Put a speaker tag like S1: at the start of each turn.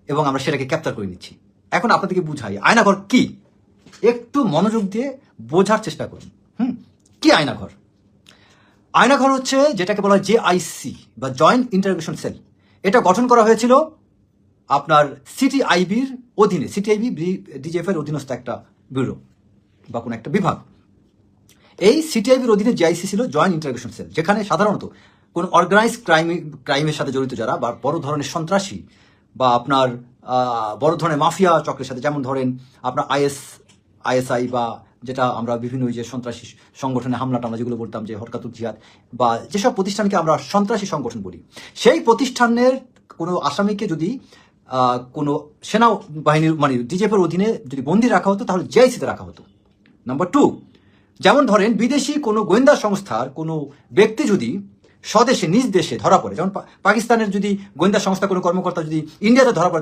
S1: এবং আমরা সেটাকে ক্যাপচার করে নিচ্ছি। এখন আপনাদেরকে বুঝাই আয়নাঘর কি, একটু মনোযোগ দিয়ে বোঝার চেষ্টা করুন। কি আয়নাঘর? আয়নাঘর হচ্ছে যেটাকে বলা হয় JIC বা জয়েন্ট ইন্টারোগেশন সেল। এটা গঠন করা হয়েছিল আপনার সিটিআইবির অধীনে, সিটিআইবি ডিজিএফ এর অধীনস্থ একটা ব্যুরো বা কোনো একটা বিভাগ। এই সিটিআইবির অধীনে JIC ছিল জয়েন্ট ইন্টারোগেশন সেল, যেখানে সাধারণত কোন অর্গানাইজ ক্রাইমের সাথে জড়িত যারা বা বড় ধরনের সন্ত্রাসী বা আপনার বড় ধরনের মাফিয়া চক্রের সাথে, যেমন ধরেন আপনার ISI বা যেটা আমরা বিভিন্ন ওই যে সন্ত্রাসী সংগঠনে হামলাটা আমরা যেগুলো বলতাম যে হরকাতুল জিহাদ, বা যেসব প্রতিষ্ঠানকে আমরা সন্ত্রাসী সংগঠন বলি, সেই প্রতিষ্ঠানের কোনো আসামিকে যদি কোনো সেনাবাহিনীর মানে ডিজিএফের অধীনে যদি বন্দী রাখা হতো তাহলে JIC-তে রাখা হতো। নাম্বার 2, যেমন ধরেন বিদেশি কোনো গোয়েন্দা সংস্থার কোনো ব্যক্তি যদি স্বদেশে নিজ দেশে ধরা পড়ে, যেমন পাকিস্তানের যদি গোয়েন্দা সংস্থা কোনো কর্মকর্তা যদি ইন্ডিয়াতে ধরা পড়ে